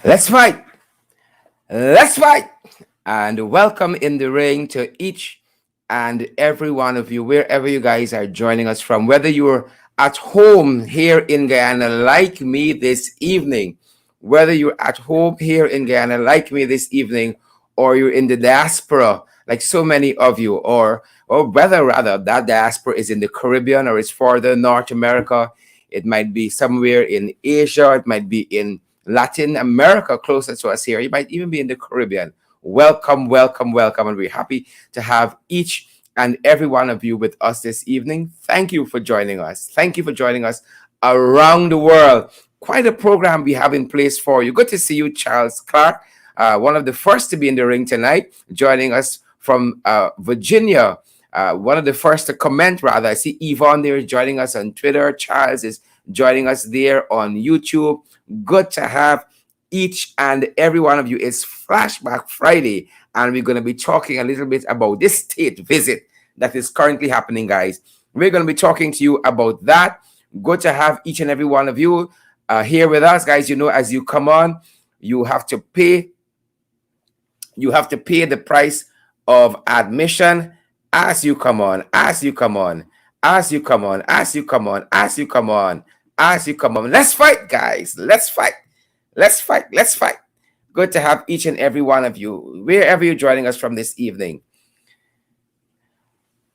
Let's fight. Let's fight. And welcome in the ring to each and every one of you, wherever you guys are joining us from, whether you're at home here in Guyana like me this evening, whether you're at home here in Guyana like me this evening, or you're in the diaspora like so many of you, or whether rather that diaspora is in the Caribbean or is further North America. It might be somewhere in Asia, it might be in Latin America closer to us here. You might even be in the Caribbean. Welcome, welcome, welcome. And we're happy to have each and every one of you with us this evening. Thank you for joining us. Thank you for joining us around the world. Quite a program we have in place for you. Good to see you, Charles Clark, one of the first to be in the ring tonight, joining us from Virginia. One of the first to comment, rather. I see Yvonne there joining us on Twitter. Charles is joining us there on YouTube. Good to have each and every one of you. It's Flashback Friday, and we're going to be talking a little bit about this state visit that is currently happening, guys. We're going to be talking to you about that. Good to have each and every one of you here with us, guys. You know, as you come on, you have to pay. You have to pay the price of admission as you come on, as you come on, as you come on, as you come on, as you come on, as you come on. Let's fight, guys. Let's fight. Let's fight. Let's fight. Good to have each and every one of you, wherever you're joining us from this evening.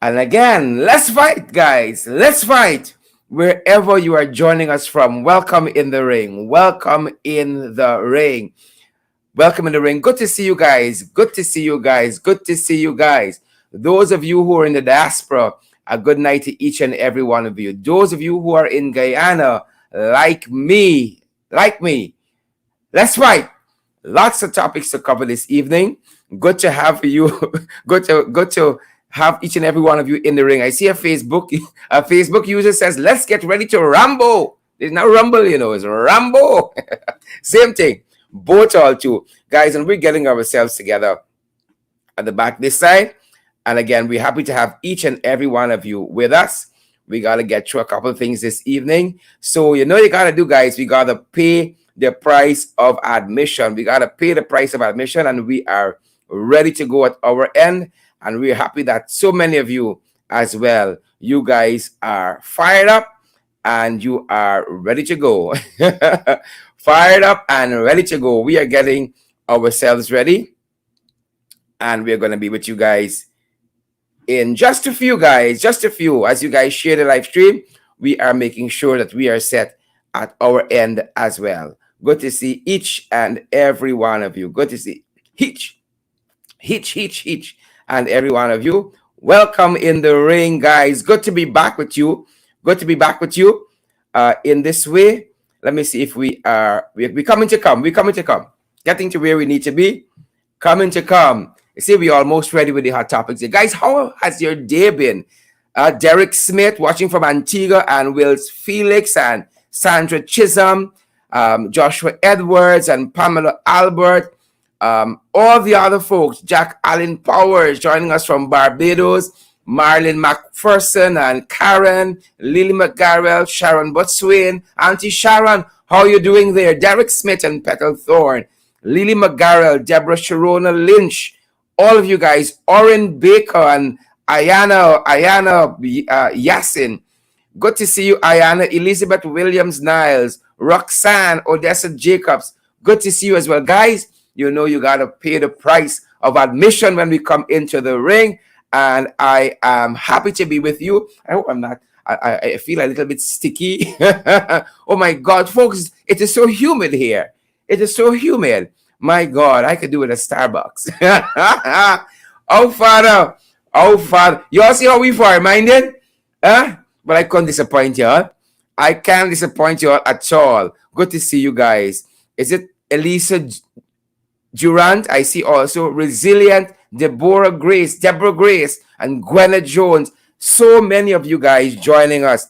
And again, let's fight, guys. Let's fight. Wherever you are joining us from, welcome in the ring. Welcome in the ring. Welcome in the ring. Good to see you guys. Good to see you guys. Good to see you guys. Those of you who are in the diaspora, a good night to each and every one of you. Those of you who are in Guyana, like me, let's fight. Lots of topics to cover this evening. Good to have you. good to have each and every one of you in the ring. I see a Facebook user says, "Let's get ready to rumble." It's not rumble, it's Rambo. Same thing. Both all two guys, and we're getting ourselves together at the back this side. And again, we're happy to have each and every one of you with us. We got to get through a couple of things this evening. So, you got to do, guys, we got to pay the price of admission. We got to pay the price of admission, and we are ready to go at our end. And we're happy that so many of you as well, you guys are fired up and you are ready to go. Fired up and ready to go. We are getting ourselves ready, and we're going to be with you guys in just a few, guys, just a few. As you guys share the live stream, we are making sure that we are set at our end as well. Good to see each and every one of you. Good to see each and every one of you. Welcome in the ring, guys. Good to be back with you. Good to be back with you in this way. Let me see if we're coming to come. We're coming to come. Getting to where we need to be. Coming to come. You see, we're almost ready with the hot topics here. Guys, how has your day been? Derek Smith watching from Antigua, and Wills Felix and Sandra Chisholm, Joshua Edwards and Pamela Albert, all the other folks, Jack Allen Powers joining us from Barbados, Marlon McPherson and Karen, Lily McGarrell, Sharon Botswain, Auntie Sharon, how are you doing there? Derek Smith and Petal Thorne, Lily McGarrell, Deborah Sharona Lynch, all of you guys, Oren Baker and Ayana Yasin. Good to see you, Ayana. Elizabeth Williams Niles, Roxanne Odessa Jacobs. Good to see you as well. Guys, you got to pay the price of admission when we come into the ring. And I am happy to be with you. I hope I'm not. I feel a little bit sticky. Oh, my God, folks, it is so humid here. It is so humid. My God, I could do it at Starbucks. Oh, Father. You all see how we far-minded? But I can't disappoint y'all. I can't disappoint y'all at all. Good to see you guys. Is it Elisa Durant? I see also Resilient, Deborah Grace, and Gwenna Jones. So many of you guys joining us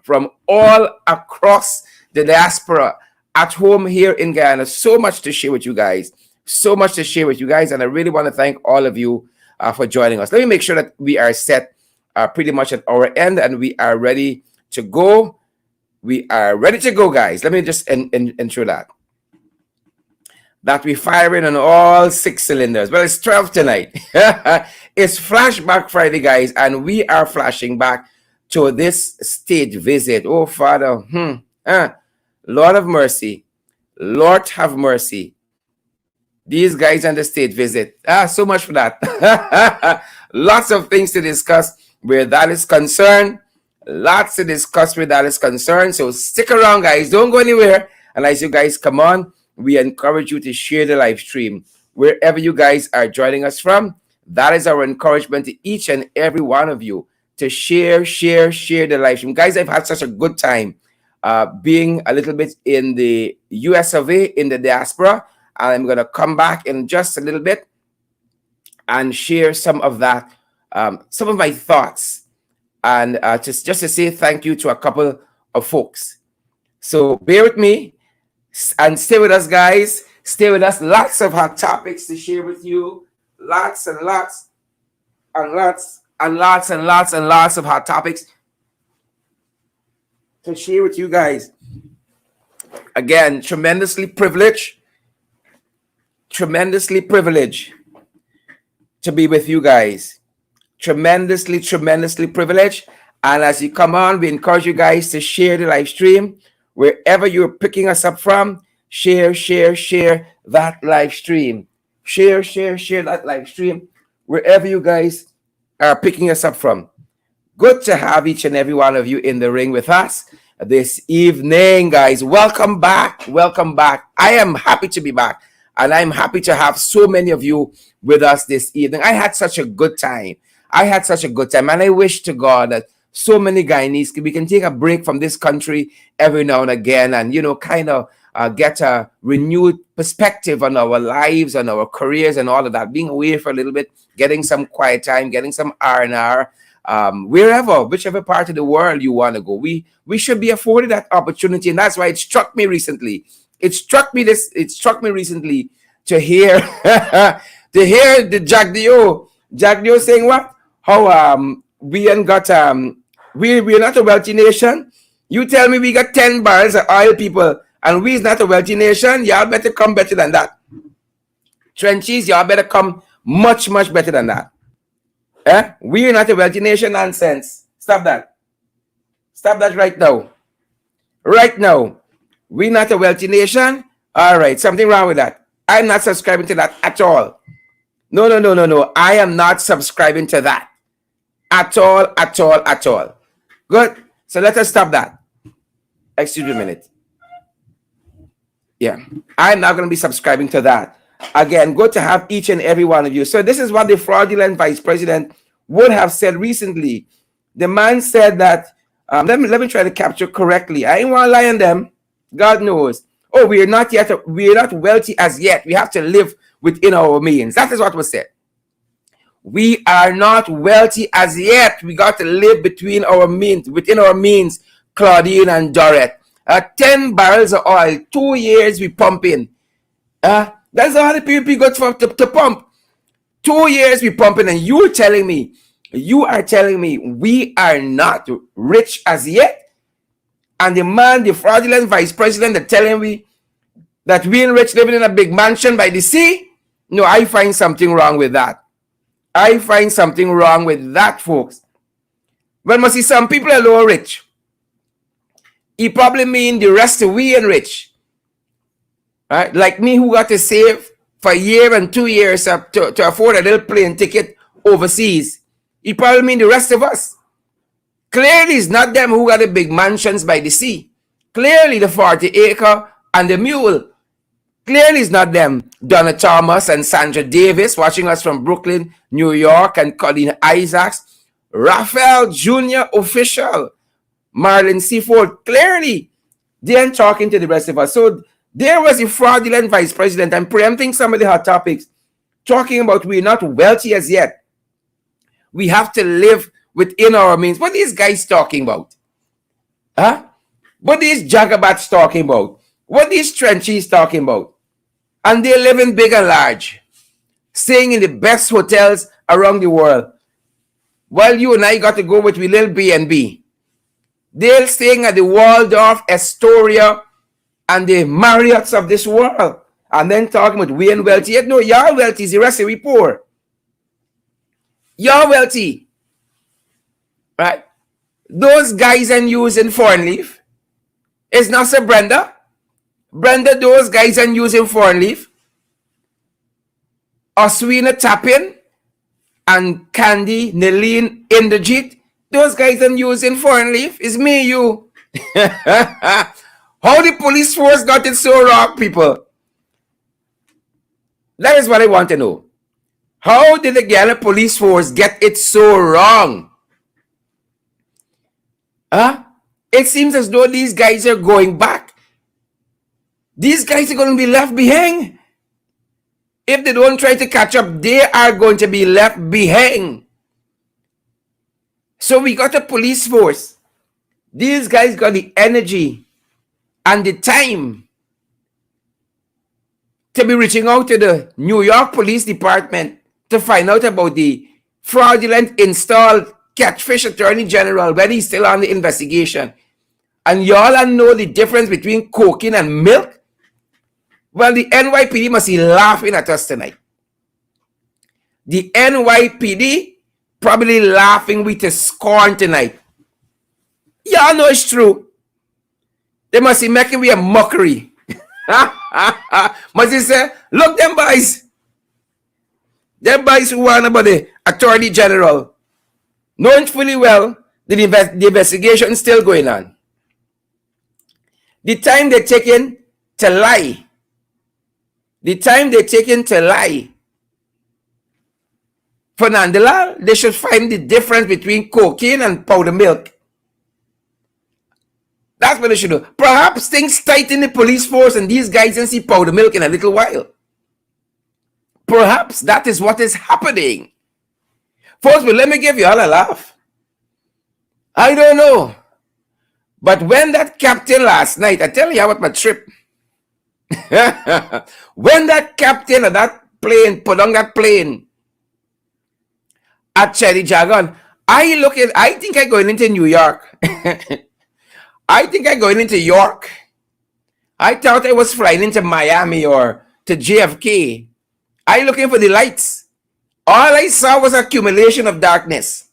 from all across the diaspora, at home here in Guyana. So much to share with you guys. And I really want to thank all of you for joining us. Let me make sure that we are set pretty much at our end, and we are ready to go. We are ready to go, guys. Let me just ensure that. that we're firing on all 6 cylinders. Well, it's 12 tonight. It's Flashback Friday, guys, and we are flashing back to this state visit. Oh, Father, Lord of mercy, Lord have mercy. These guys on the state visit. So much for that. Lots of things to discuss where that is concerned. Lots to discuss where that is concerned. So stick around, guys. Don't go anywhere. And as you guys come on, we encourage you to share the live stream wherever you guys are joining us from. That is our encouragement to each and every one of you to share the live stream. Guys, I've had such a good time being a little bit in the US of A, in the diaspora. I'm going to come back in just a little bit and share some of that, some of my thoughts, and just to say thank you to a couple of folks. So bear with me and stay with us, guys. Stay with us. Lots of hot topics to share with you. Lots and lots and lots and lots and lots and lots of hot topics to share with you guys. Again, tremendously privileged to be with you guys. Tremendously privileged. And as you come on, we encourage you guys to share the live stream wherever you're picking us up from. Share that live stream. Share that live stream wherever you guys are picking us up from. Good to have each and every one of you in the ring with us this evening, guys. Welcome back. I am happy to be back, and I'm happy to have so many of you with us this evening. I had such a good time. And I wish to God that so many Guyanese, we can take a break from this country every now and again and, kind of get a renewed perspective on our lives, on our careers and all of that. Being away for a little bit, getting some quiet time, getting some R&R, whichever part of the world you want to go. We should be afforded that opportunity. And that's why it struck me recently. It struck me recently to hear the Jack Dio saying what? How we ain't got we're not a wealthy nation. You tell me we got 10 barrels of oil, people, and we's not a wealthy nation. Y'all better come better than that. Trenches, y'all better come much better than that. We're not a wealthy nation. Nonsense. Stop that right now. We're not a wealthy nation. All right, something wrong with that. I'm not subscribing to that at all. No. I am not subscribing to that. At all. Good. So let us stop that. Excuse me a minute. Yeah. I'm not going to be subscribing to that. Again, good to have each and every one of you. So this is what the fraudulent vice president would have said recently. The man said that, let me try to capture correctly. I ain't want to lie on them. God knows. Oh, we're not wealthy as yet. We have to live within our means. That is what was said. We are not wealthy as yet. We got to live within our means, Claudine and Dorrit. 10 barrels of oil, 2 years we pump in. That's all the people got to pump. 2 years we pumping, and you are telling me we are not rich as yet? And the fraudulent vice president, they're telling me that we ain't rich living in a big mansion by the sea? No, I find something wrong with that. Folks. Well, must see some people are low rich. He probably mean the rest of we ain't rich. Right? Like me, who got to save for a year and 2 years to afford a little plane ticket overseas. He probably mean the rest of us. Clearly, it's not them who got the big mansions by the sea. Clearly, the 40-acre and the mule. Clearly, it's not them. Donna Thomas and Sandra Davis watching us from Brooklyn, New York, and Colleen Isaacs. Raphael Jr. official. Marlon Seaford. Clearly, they ain't talking to the rest of us. So there was a fraudulent vice president. I'm preempting some of the hot topics. Talking about we're not wealthy as yet. We have to live within our means. What are these guys talking about? What are these jagabats talking about? What are these trenches talking about? And they're living big and large. Staying in the best hotels around the world. While you and I got to go with we little B&B. They're staying at the Waldorf, Astoria, and the Marriotts of this world. and then talking about we and wealthy. Yet no, y'all wealthy, the rest of we poor. You're wealthy. Right? Those guys and using foreign leaf. It's not so Brenda. Brenda, those guys and using foreign leaf. Oswina Tappin and Candy, Nelene, Inderjeet. Those guys and using foreign leaf. It's me, you. How the police force got it so wrong, people? That is what I want to know. How did the Ghana police force get it so wrong? It seems as though these guys are going back. These guys are going to be left behind. If they don't try to catch up, they are going to be left behind. So we got a police force. These guys got the energy and the time to be reaching out to the New York Police Department to find out about the fraudulent installed catfish attorney general, whether he's still on the investigation. And y'all know the difference between cocaine and milk? Well, the NYPD must be laughing at us tonight. The NYPD probably laughing with a scorn tonight. Y'all know it's true. They must be making me a mockery. Must they say, look, them boys. Them boys who want about the attorney general, knowing fully well that the investigation is still going on. The time they're taking to lie. The time they're taking to lie. For Nandalal, they should find the difference between cocaine and powder milk. That's what they should do. Perhaps things tighten the police force and these guys can see powder milk in a little while. Perhaps that is what is happening. Folks, but let me give you all a laugh. I don't know. But when that captain last night, I tell you about my trip. When that captain of that plane put on that plane at Cherry Dragon, I think I'm going into New York. I think I'm going into York. I thought I was flying into Miami or to JFK. I looking for the lights. All I saw was accumulation of darkness.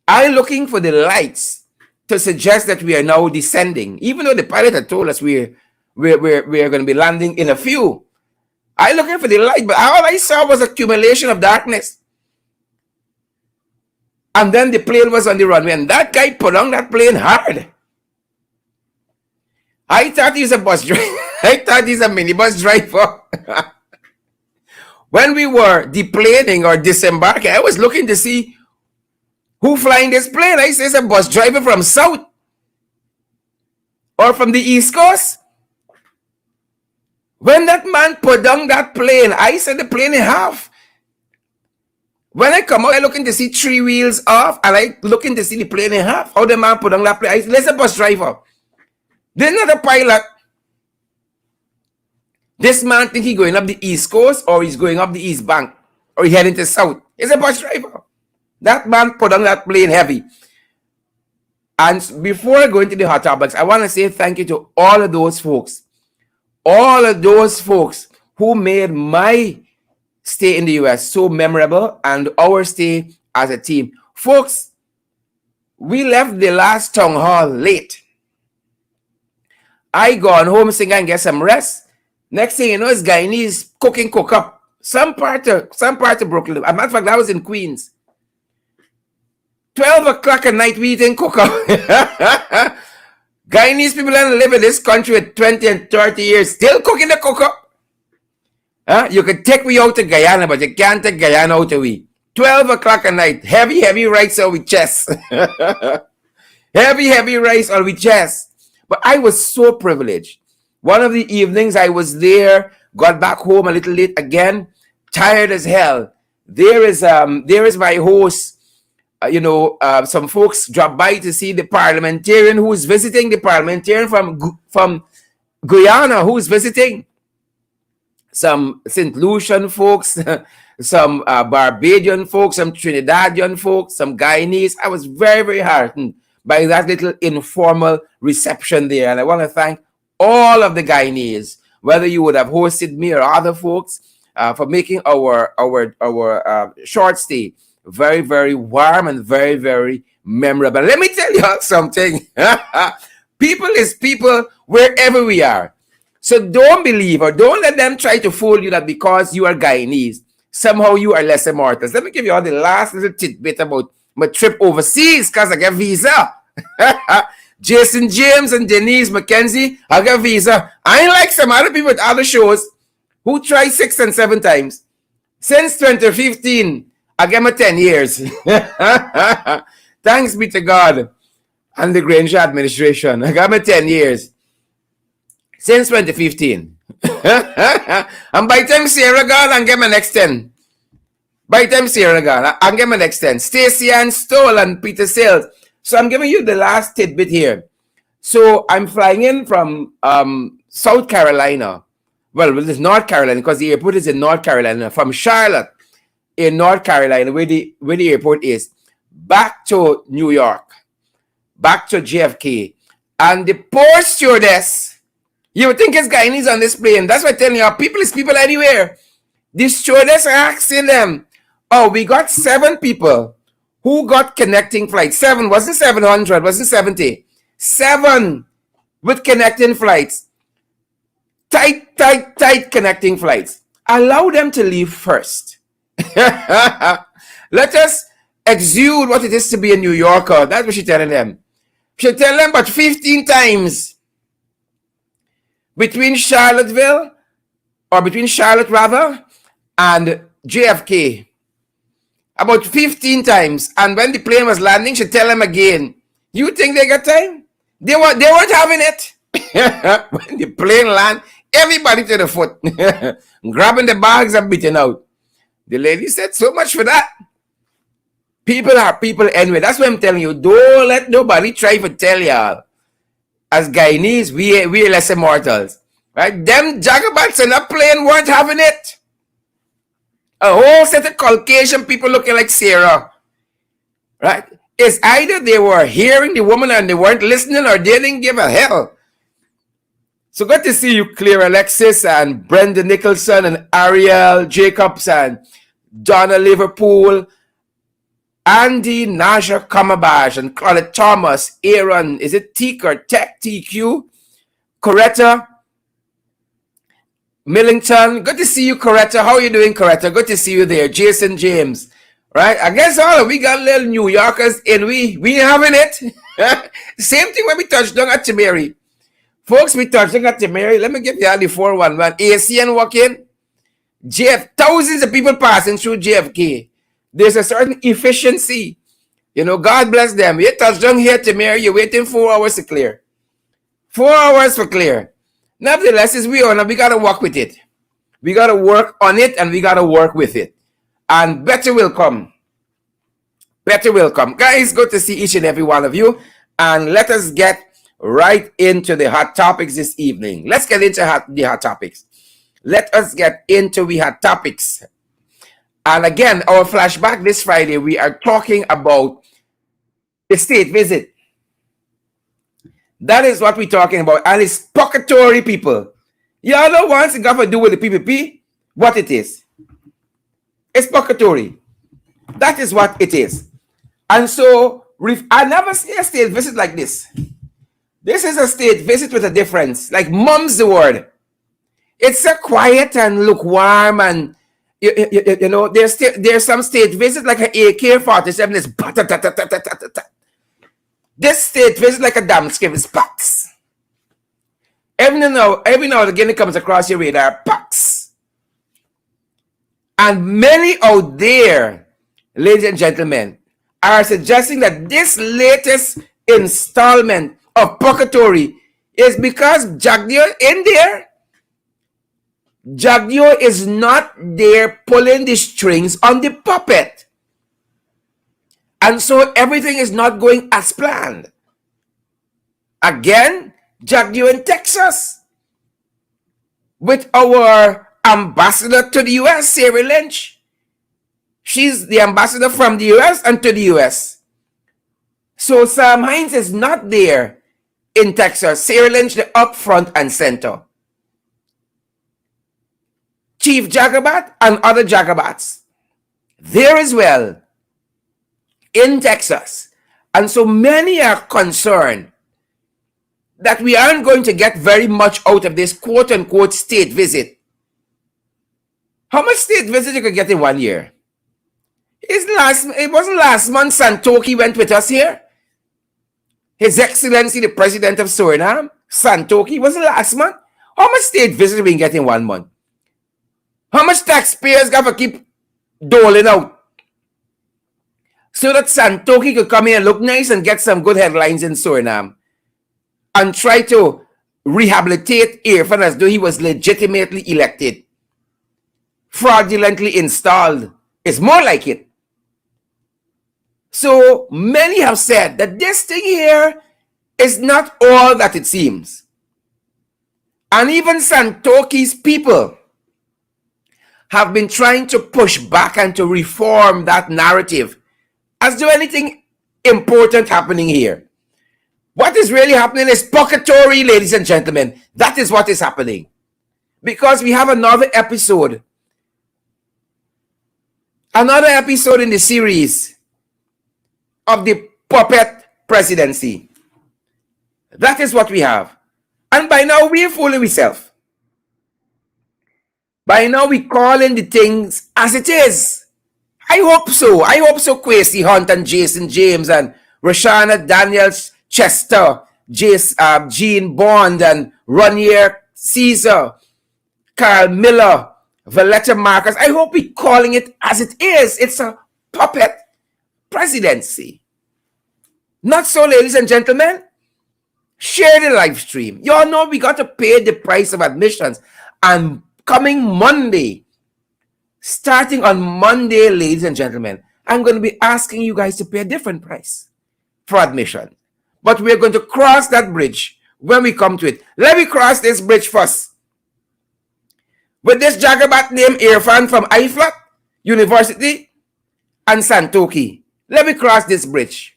I looking for the lights to suggest that we are now descending, even though the pilot had told us we're going to be landing in a few. I looking for the light, but all I saw was accumulation of darkness. And then the plane was on the runway, and that guy put on that plane hard. I thought he was a bus driver. I thought he's a minibus driver. When we were deplaning or disembarking, I was looking to see who flying this plane. I said, it's a bus driver from South or from the East Coast. When that man put down that plane, I said the plane in half. When I come out, I looking to see 3 wheels off, and I looking to see the plane in half. How the man put down that plane? I said, there's a bus driver. There's not a pilot. This man think he going up the East Coast or he's going up the East Bank or he heading to South. He's a bus driver. That man put on that plane heavy. And before I go into the hot topics, I want to say thank you to all of those folks. All of those folks who made my stay in the US so memorable and our stay as a team. Folks, we left the last town hall late. I gone home sing and get some rest. Next thing you know, it's Guyanese cooking cook up. Some part of Brooklyn. As a matter of fact, I was in Queens. 12 o'clock at night, we eating cook up. Guyanese people that live in this country with 20 and 30 years still cooking the cook up. You could take me out to Guyana, but you can't take Guyana out to we. 12 o'clock at night, heavy rice on with chest. heavy rice on with chest. But I was so privileged. One of the evenings I was there, got back home a little late again, tired as hell. There is my host. Some folks dropped by to see the parliamentarian who's visiting, the parliamentarian from Guyana who's visiting. Some St. Lucian folks, some Barbadian folks, some Trinidadian folks, some Guyanese. I was very, very heartened by that little informal reception there. And I want to thank all of the Guyanese whether you would have hosted me or other folks, for making our short stay very, very warm and very, very memorable. Let me tell you something. People is people wherever we are. So don't believe or don't let them try to fool you that because you are Guyanese, somehow you are lesser mortals. Let me give you all the last little tidbit about my trip overseas because I get visa. Jason James and Denise McKenzie, I got visa. I ain't like some other people with other shows who try 6 and 7 times. Since 2015, I get my 10 years. Thanks be to God and the Granger administration. I got my 10 years. Since 2015. And by the time Sierra gone, I get my next 10. By the time Sierra gone, I get my next 10. Stacey Ann Stoll and Peter Sales. So I'm giving you the last tidbit here. So I'm flying in from South Carolina. Well, it's North Carolina because the airport is in North Carolina. From Charlotte in North Carolina, where the airport is, back to New York, back to JFK. And the poor stewardess, you would think it's Guyanese on this plane. That's why I'm telling you, people is people anywhere. The stewardess are asking them, oh, we got 7 people who got connecting flights. 7, wasn't 700, wasn't 70. 7 with connecting flights. Tight connecting flights. Allow them to leave first. Let us exude what it is to be a New Yorker. That's what she's telling them. She'll tell them but 15 times between Charlotte rather, and JFK. About 15 times. And when the plane was landing, she'll tell them again. You think they got time? They weren't having it. When the plane land, everybody to the foot. Grabbing the bags and beating out. The lady said, so much for that. People are people anyway. That's what I'm telling you. Don't let nobody try to tell y'all. As Guyanese, we are lesser mortals. Right? Them jagabats in that plane weren't having it. A whole set of Caucasian people looking like Sarah. Right? It's either they were hearing the woman and they weren't listening, or they didn't give a hell. So good to see you, Claire Alexis and Brenda Nicholson and Ariel Jacobs and Donna Liverpool, Andy Naja Kamabash and Claudette Thomas, Aaron, is it Tika, Tech TQ, Coretta Millington. Good to see you, Coretta. How are you doing, Coretta? Good to see you there. Jason James. Right? I guess all we got little New Yorkers and we having it. Same thing when we touched down at Timeri. Folks, we touched down at Timeri. Let me give you all the 411. ACN walking. Thousands of people passing through JFK. There's a certain efficiency. You know, God bless them. You touched down here at Timeri, you're waiting 4 hours to clear. 4 hours for clear. Nevertheless, as we are, we got to work with it. We got to work on it and we got to work with it. And better will come. Better will come. Guys, good to see each and every one of you. And let us get right into the hot topics this evening. Let's get into the hot topics. Let us get into the hot topics. And again, our flashback this Friday, we are talking about the state visit. That is what we're talking about. And it's purgatory, people. Y'all know once it got to do with the PPP, what it is. It's purgatory. That is what it is. And so, I never see a state visit like this. This is a state visit with a difference. Like mum's the word. It's a quiet and lukewarm, and you know, there's some state visit like an AK-47 is this state visit like a damn skip is packs. Every now and again it comes across your radar, packs. And many out there, ladies and gentlemen, are suggesting that this latest installment of purgatory is because Jagdio in there. Jagdio is not there pulling the strings on the puppet. And so everything is not going as planned. Again, Jagdio in Texas with our ambassador to the US, Sarah Lynch. She's the ambassador from the US and to the US. So Sam Hines is not there in Texas. Sarah Lynch, the up front and center. Chief Jagabat and other Jagabats there as well in Texas. And so many are concerned that we aren't going to get very much out of this quote-unquote state visit. How much state visit you could get in 1 year? It wasn't last month Santoki went with us here. His Excellency, the President of Suriname, Santoki, wasn't last month. How much state visit we can get in 1 month? How much taxpayers got to keep doling out so that Santoki could come here and look nice and get some good headlines in Suriname and try to rehabilitate Irfan as though he was legitimately elected, fraudulently installed? It's more like it. So many have said that this thing here is not all that it seems. And even Santoki's people have been trying to push back and to reform that narrative as though anything important happening here. What is really happening is pocketory, ladies and gentlemen. That is what is happening. Because we have another episode in the series of the puppet presidency. That is what we have. And by now we're fooling ourselves. By now we calling the things as it is. I hope so. I hope so. Kwesi Hunt and Jason James and Rashana Daniels Chester, Gene Bond and Ronier Caesar, Carl Miller, Valletta Marcus. I hope we're calling it as it is. It's a puppet presidency. Not so, ladies and gentlemen. Share the live stream. You all know we got to pay the price of admissions. And coming Monday, starting on Monday, ladies and gentlemen, I'm going to be asking you guys to pay a different price for admission. But we're going to cross that bridge when we come to it. Let me cross this bridge first. With this Jagabat named Irfan from IFLAT University and Santoki. Let me cross this bridge.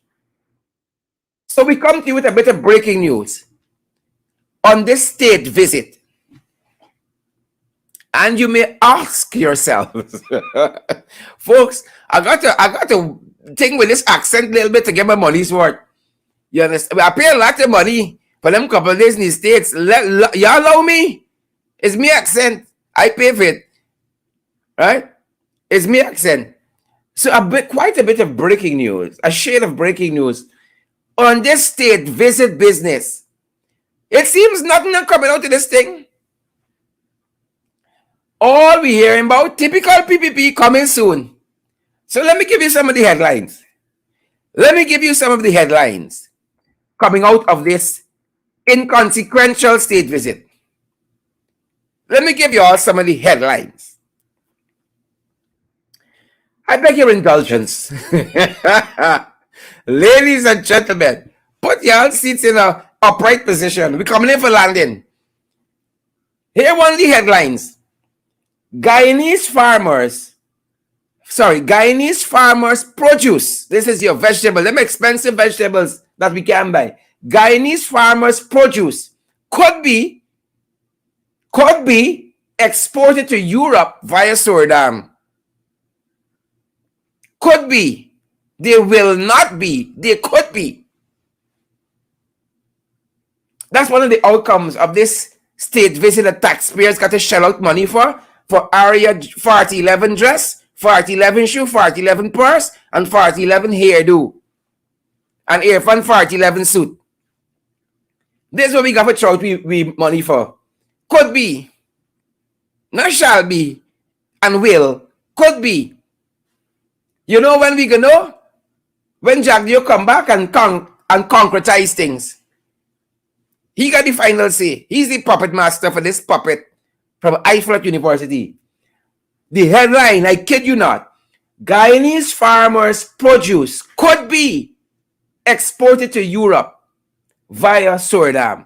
So we come to you with a bit of breaking news on this state visit. And you may ask yourselves, folks, I got to think with this accent a little bit to get my money's worth. You understand? I pay a lot of money for them couple of days in the States. Y'all allow me? It's me accent. I pay for it. Right? It's me accent. So quite a bit of breaking news, a shade of breaking news on this state visit business. It seems nothing is coming out of this thing. All we hearing about typical PPP coming soon. So let me give you some of the headlines. Let me give you some of the headlines coming out of this inconsequential state visit. Let me give you all some of the headlines. I beg your indulgence. Ladies and gentlemen, put your seats in an upright position. We're coming in for landing. Here are one of the headlines. Guyanese farmers produce. This is your vegetable, them expensive vegetables that we can buy. Guyanese farmers produce could be exported to Europe via Suriname. Could be. They will not be. They could be. That's one of the outcomes of this state visit that taxpayers got to shell out money for Aria 4011 dress, 4011 shoe, 4011 purse, and 4011 hairdo. And Irfan 4011 suit. This is what we got to throw out we money for. Could be. Not shall be. And will. Could be. You know when we gonna know? When Jagdio come back and concretize things. He got the final say. He's the puppet master for this puppet from IFLAT University. The headline, I kid you not, Guyanese farmers' produce could be exported to Europe via Suriname.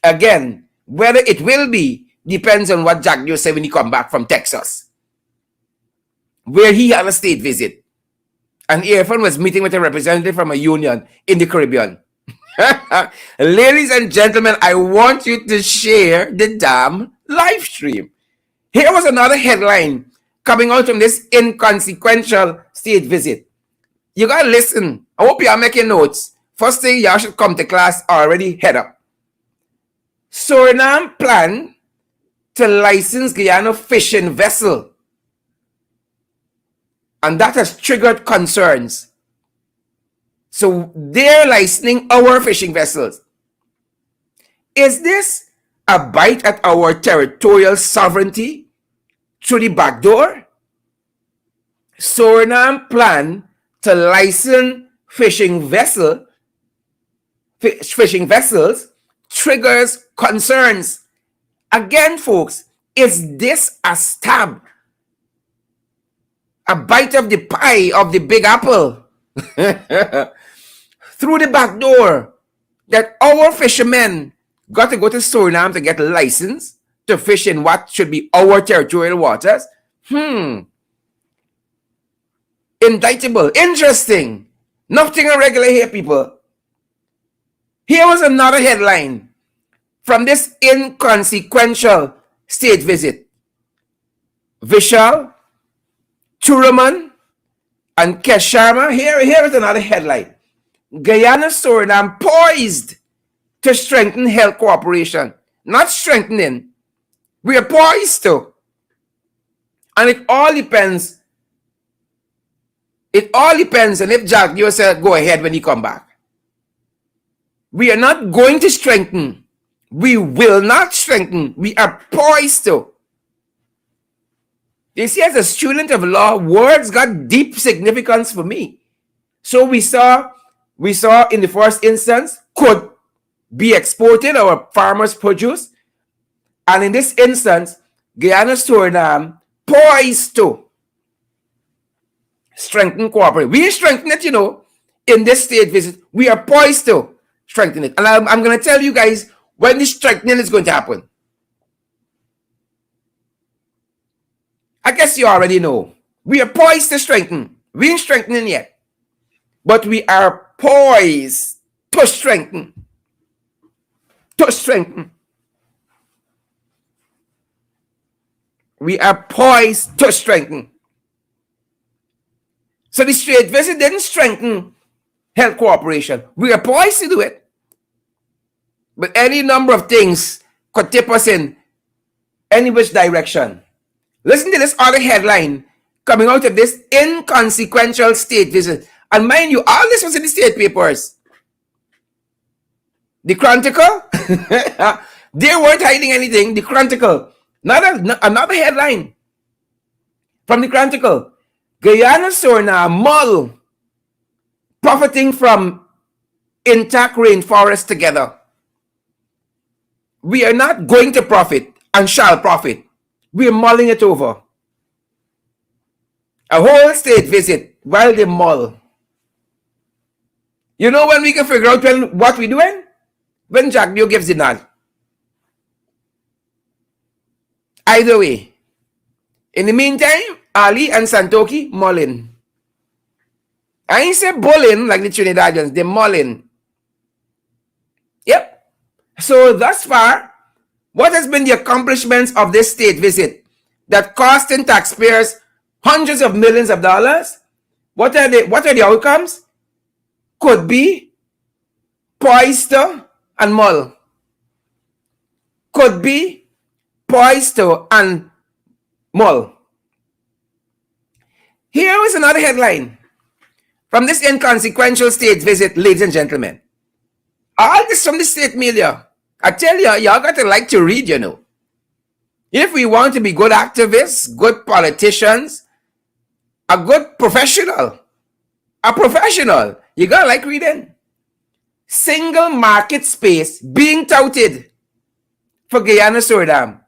Again, whether it will be depends on what Jagdio said when he come back from Texas, where he had a state visit. And Irfan was meeting with a representative from a union in the Caribbean. Ladies and gentlemen, I want you to share the damn live stream. Here was another headline coming out from this inconsequential state visit. You gotta listen. I hope you are making notes. First thing, y'all should come to class already head up. Suriname plan to license Guyana fishing vessel. And that has triggered concerns. So they're licensing our fishing vessels. Is this a bite at our territorial sovereignty through the back door? Suriname plan to license fishing vessels triggers concerns. Again, folks, is this a stab? A bite of the pie of the big apple through the back door that our fishermen got to go to Suriname to get a license to fish in what should be our territorial waters? Indictable. Interesting. Nothing irregular here, people. Here was another headline from this inconsequential state visit. Vishal, Turaman, and Kesharma. Here is another headline. Guyana Suriname poised to strengthen health cooperation. Not strengthening. We are poised to. And it all depends. It all depends on if Jack yourself go ahead when you come back. We are not going to strengthen. We will not strengthen. We are poised to. You see, as a student of law, words got deep significance for me. So we saw in the first instance, could be exported, our farmers' produce. And in this instance, Guyana Suriname poised to strengthen cooperation. We strengthen it, in this state visit. We are poised to strengthen it. And I'm going to tell you guys when this strengthening is going to happen. I guess you already know. We are poised to strengthen. We ain't strengthening yet. But we are poised to strengthen. To strengthen. We are poised to strengthen. So the state visit didn't strengthen health cooperation. We are poised to do it. But any number of things could tip us in any which direction. Listen to this other headline coming out of this inconsequential state visit. And mind you, all this was in the state papers. The Chronicle, they weren't hiding anything. The Chronicle, another headline from the Chronicle. Guyana Suriname mull profiting from intact rainforest together. We are not going to profit and shall profit. We are mulling it over. A whole state visit while they mull. You know when we can figure out what we're doing? When Jack Dio gives the nod. Either way. In the meantime, Ali and Santoki mulling. I ain't say bullying like the Trinidadians. They're mulling. Yep. So thus far, what has been the accomplishments of this state visit that costing taxpayers hundreds of millions of dollars? What are the outcomes? Could be poised to and mull. Could be poised to and mull. Here is another headline from this inconsequential state visit, ladies and gentlemen. All this from the state media. I tell you, y'all got to like to read, If we want to be good activists, good politicians, a good professional, you got to like reading. Single market space being touted for Guyana Suriname.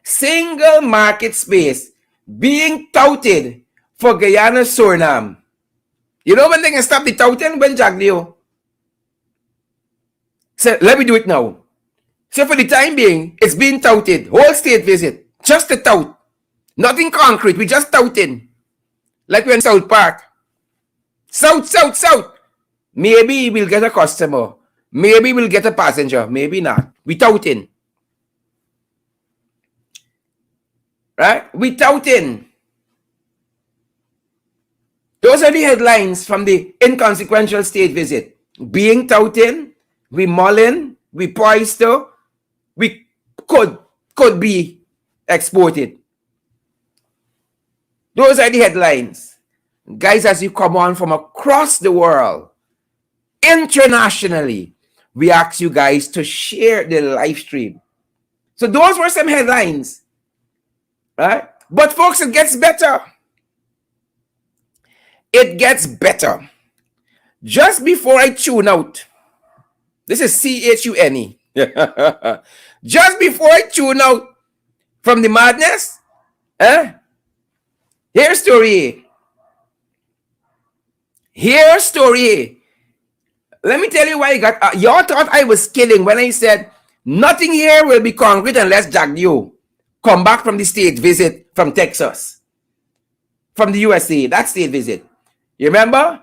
Single market space being touted for Guyana Suriname. You know when they can stop the touting? When Jack Leo. So let me do it now. So for the time being, it's being touted. Whole state visit. Just a tout. Nothing concrete. We just touting. Like we're in South Park. South. Maybe we'll get a customer. Maybe we'll get a passenger. Maybe not. We touting. right? We touting. Those are the headlines from the inconsequential state visit. Being touting, we mulling, we poised to, we could be exported. Those are the headlines. Guys, as you come on from across the world, internationally, we ask you guys to share the live stream. So those were some headlines, right? But folks, it gets better. It gets better. Just before I tune out, this is CHUNE. Just before I tune out from the madness, here's story. Here's story. Let me tell you why y'all thought I was kidding when I said nothing here will be concrete unless Jack Dio come back from the state visit from Texas, from the USA, that state visit. You remember?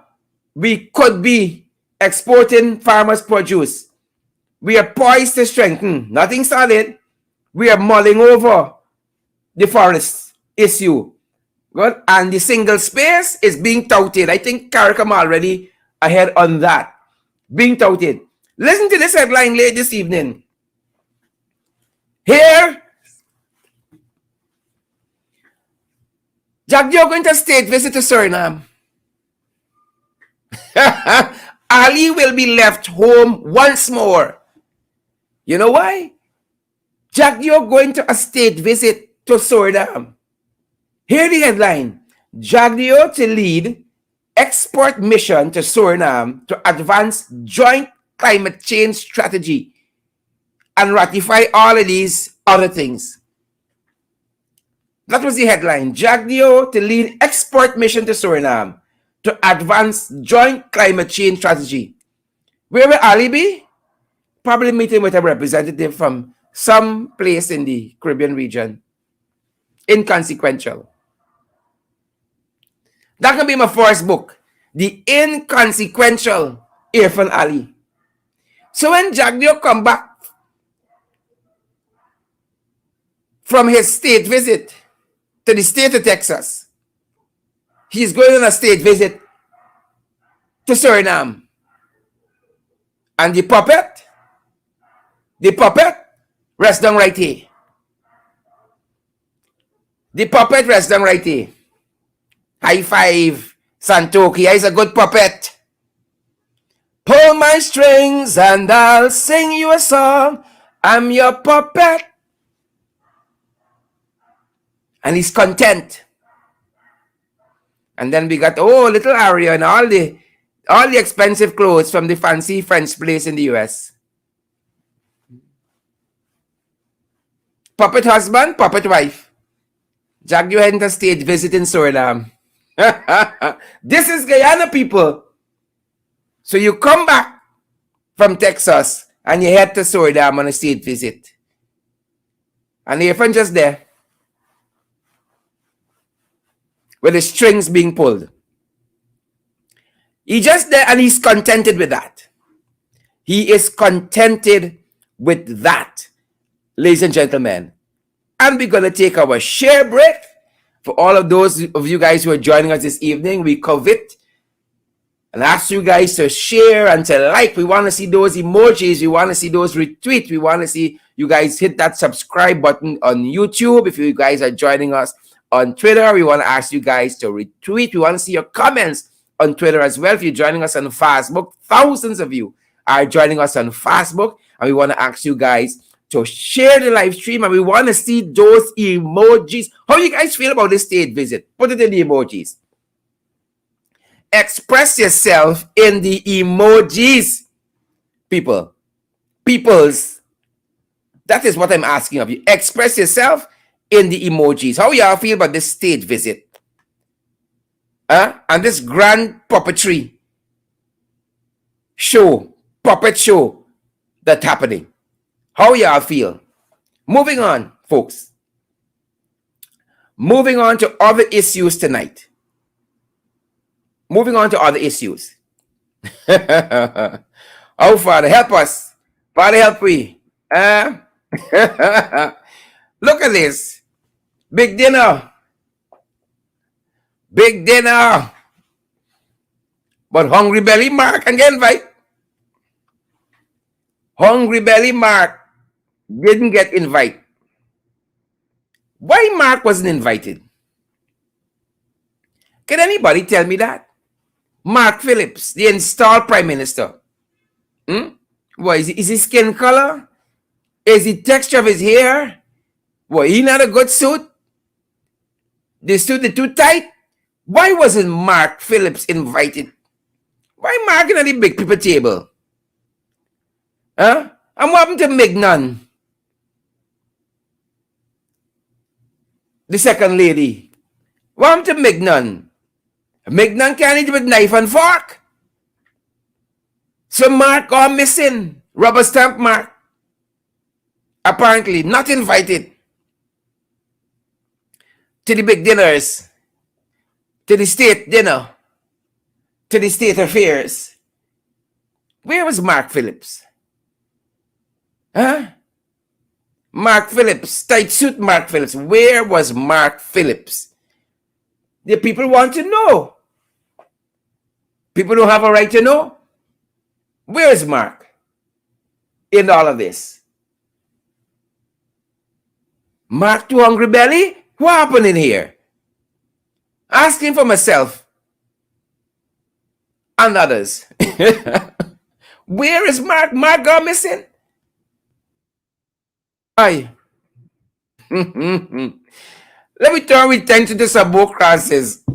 We could be exporting farmers' produce. We are poised to strengthen. Nothing solid. We are mulling over the forest issue. Good? And the single space is being touted. I think CARICOM already ahead on that. Being touted. Listen to this headline late this evening. Here, Jack Dio going to state visit to Suriname. Ali will be left home once more. You know why? Jack Dio going to a state visit to Suriname. Here the headline. Jack Dio to lead export mission to Suriname to advance joint climate change strategy and ratify all of these other things. That was the headline. Jack Dio to lead export mission to Suriname to advance joint climate change strategy. Where will Ali be? Probably meeting with a representative from some place in the Caribbean region. Inconsequential. That can be my first book. The Inconsequential Irfan Ali. So when Jack Dio come back from his state visit to the state of Texas, he's going on a state visit to Suriname. And the puppet rests down right here. The puppet rests down right here. High five, Santoki. He's a good puppet. Pull my strings and I'll sing you a song. I'm your puppet. And he's content. And then we got, little Aria and all the expensive clothes from the fancy French place in the US. Puppet husband, puppet wife. Jack Dio heading to state visit in Suriname. This is Guyana, people. So you come back from Texas and you head to Suriname on a state visit. And your friend just there with the strings being pulled. He's just there and he's contented with that. He is contented with that, ladies and gentlemen. And we're going to take our share break. For all of those of you guys who are joining us this evening, we covet and ask you guys to share and to like. We want to see those emojis. We want to see those retweets. We want to see you guys hit that subscribe button on YouTube. If you guys are joining us on Twitter, we want to ask you guys to retweet. We want to see your comments on Twitter as well. If you're joining us on Facebook, thousands of you are joining us on Facebook. And we want to ask you guys to share the live stream, and we want to see those emojis. How you guys feel about this state visit? Put it in the emojis. Express yourself in the emojis, people. Peoples. That is what I'm asking of you. Express yourself in the emojis. How y'all feel about this state visit? And this grand puppetry show, puppet show that's happening. How y'all feel? Moving on, folks. Moving on to other issues tonight. Moving on to other issues. Oh, Father, help us. Father, help we. Look at this. Big dinner. Big dinner. But Hungry Belly Mark can get invite. Hungry Belly Mark didn't get invite. Why Mark wasn't invited? Can anybody tell me that? Mark Phillips, the installed prime minister. What is his skin color? Is the texture of his hair? What, he not a good suit? The suit is too tight? Why wasn't Mark Phillips invited? Why Mark at the big people table? Huh? And what happened to Mignon? The second lady. What happened to Mignon? Mignon can't eat with knife and fork. So Mark gone missing. Rubber stamp Mark. Apparently not invited to the big dinners, to the state dinner, to the state affairs. Where was Mark Phillips? Huh? Mark Phillips, tight suit Mark Phillips. Where was Mark Phillips? The people want to know. People don't have a right to know. Where is Mark in all of this? Mark too hungry belly? What happened in here? Asking for myself and others. Where is Mark? Mark got missing? Aye. Let me turn with attention to some more crosses.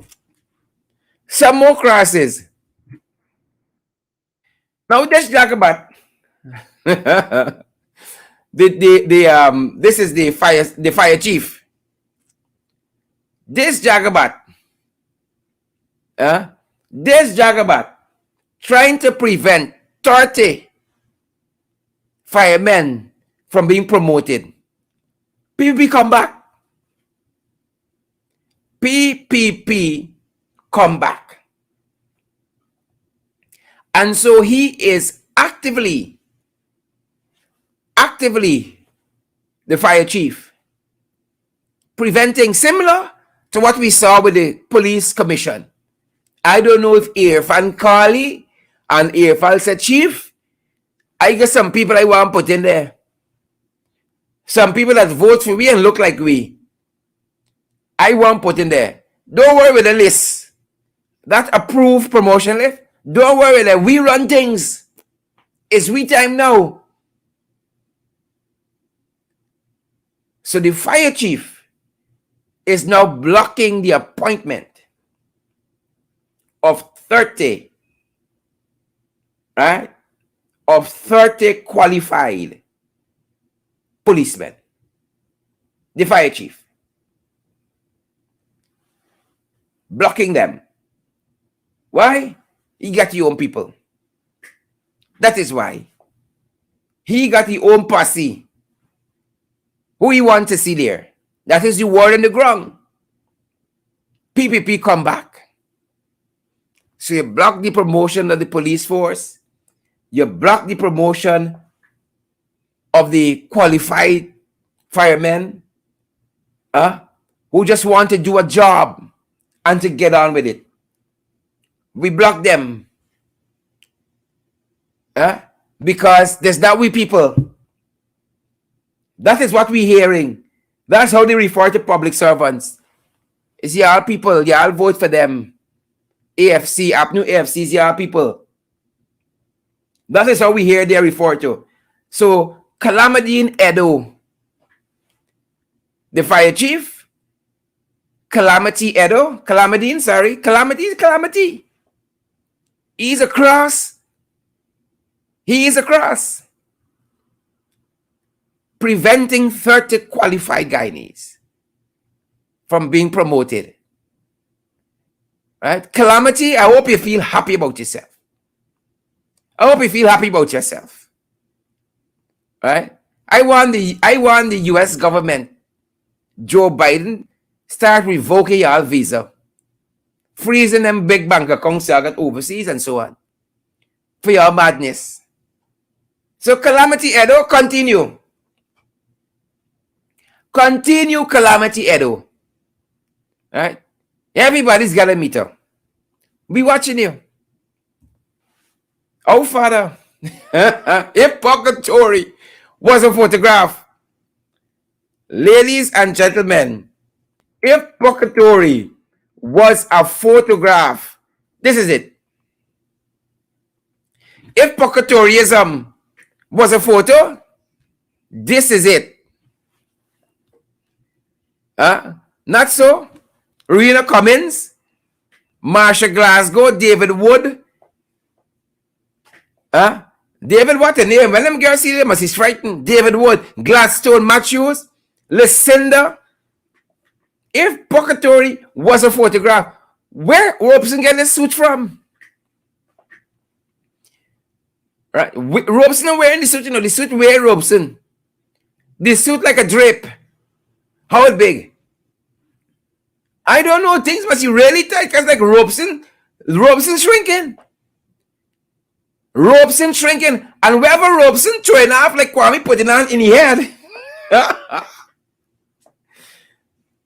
Some more crosses. Now this Jacobat. This is the fire chief. This Jagabat. This Jagabat trying to prevent 30 firemen from being promoted. PPP come back. PPP come back. And so he is actively, the fire chief, preventing, similar to what we saw with the police commission. I don't know if Irfan Kali and Irfan said, Chief, I got some people I want to put in there. Some people that vote for we and look like we. I want to put in there. Don't worry with the list. That approved promotion list. Don't worry that we run things. It's we time now. So the fire chief is now blocking the appointment of 30, right? Of 30 qualified policemen. The fire chief. Blocking them. Why? He got your own people. That is why. He got his own posse. Who he want to see there. That is the word on the ground. PPP come back. So you block the promotion of the police force. You block the promotion of the qualified firemen who just want to do a job and to get on with it. We block them. Because there's not we people. That is what we're hearing. That's how they refer to public servants. It's y'all people. Y'all vote for them. AFC, APNU AFC is y'all people. That is how we hear they refer to. So, Calamadine Edo, the fire chief, Calamity. He's across. He is across. Preventing 30 qualified Guyanese from being promoted. Right? Calamity, I hope you feel happy about yourself. Right? I want the US government, Joe Biden, start revoking your visa. Freezing them big bank accounts you got overseas and so on. For your madness. So Calamity Edo, continue. Continue Calamity Edo. Right? Everybody's got a meter. We watching you. Oh, Father. If purgatory was a photograph, ladies and gentlemen, if purgatory was a photograph, this is it. If purgatoryism was a photo, this is it. Not so? Rena Cummins, Marsha Glasgow, David Wood. David what a name. When them girls see them, must be frightened. David Wood, Gladstone Matthews, Lucinda. If purgatory was a photograph, where Robeson get this suit from? Right? Robeson wearing the suit, the suit wear Robeson. The suit like a drape. How big? I don't know. Things must be really tight because like Robeson shrinking. Robeson shrinking. And wherever Robeson throwing off like Kwame putting on in the head.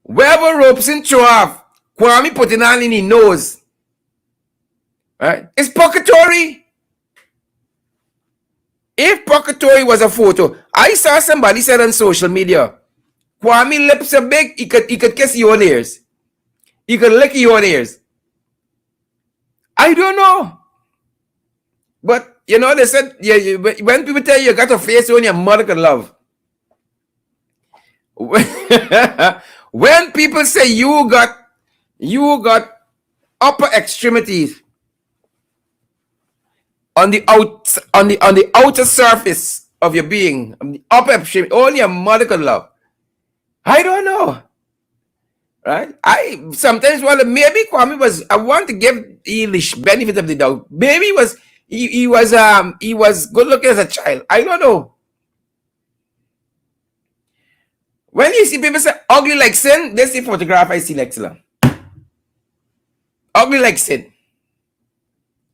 Wherever Robeson throw off, Kwame putting on in the nose. Right? It's purgatory. If purgatory was a photo, I saw somebody said on social media, Kwame lips are big, he could kiss your ears. He could lick your ears. I don't know. But, they said, when people tell you got a face on your mother can love. When people say you got upper extremities on the outer surface of your being, on the upper extremity, only a mother can love. I don't know. Right? I sometimes wonder, maybe Kwame I want to give the benefit of the doubt. Maybe he was good looking as a child. I don't know. When you see people say ugly like sin, that's the photograph I see next to them. Ugly like sin.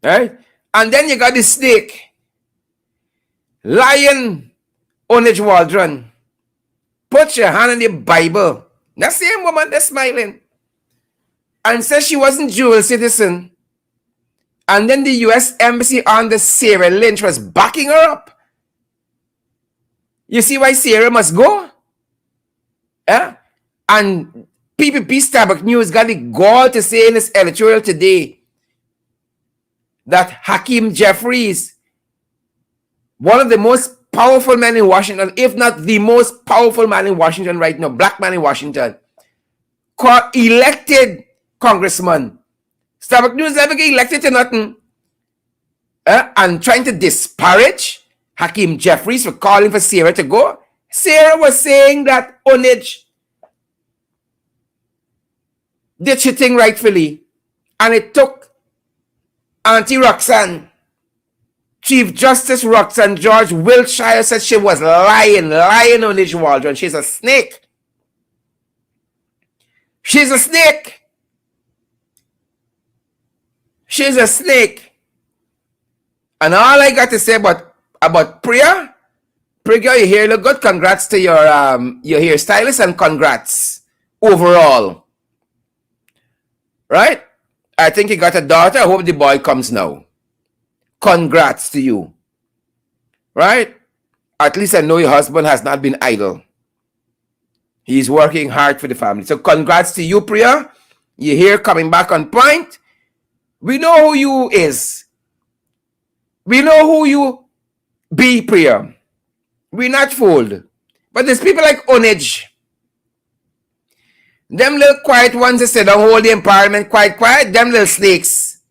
Right? And then you got the snake. Lion Onage Waldron. Put your hand on the Bible. That same woman that's smiling. And says she wasn't dual citizen. And then the U.S. Embassy under Sarah Lynch was backing her up. You see why Sarah must go? And PPP Starbuck News got the gall to say in his editorial today that Hakeem Jeffries, one of the most powerful men in Washington, if not the most powerful man in Washington right now, black man in Washington, elected congressman. Starbuck News never get elected to nothing. And trying to disparage Hakeem Jeffries for calling for Sarah to go. Sarah was saying that Onage did she thing rightfully. And it took Auntie Roxanne, Chief Justice Roxanne George Wiltshire said she was lying Onage Waldron. She's a snake. She's a snake. She's a snake. And all I got to say about Priya, you hair look good. Congrats to your hairstylist and congrats overall. Right? I think you got a daughter. I hope the boy comes now. Congrats to you. Right? At least I know your husband has not been idle. He's working hard for the family. So congrats to you, Priya. Your hair coming back on point. We know who you is. We know who you be, Priya. We're not fooled. But there's people like Onage. Them little quiet ones that say don't hold the empowerment quiet. Them little snakes.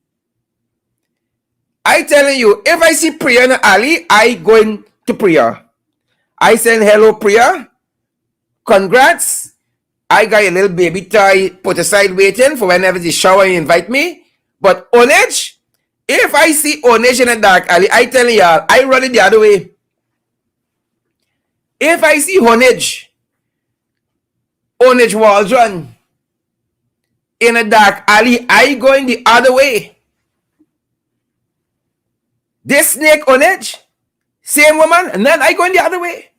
I telling you, if I see Priya in the alley, I going to Priya. I send hello, Priya. Congrats. I got a little baby toy put aside waiting for whenever the shower you invite me. But Onage, if I see Onage in a dark alley, I tell y'all, I run it the other way. If I see Onage Waldron in a dark alley, I going the other way. This snake Onage, same woman, and then I going the other way.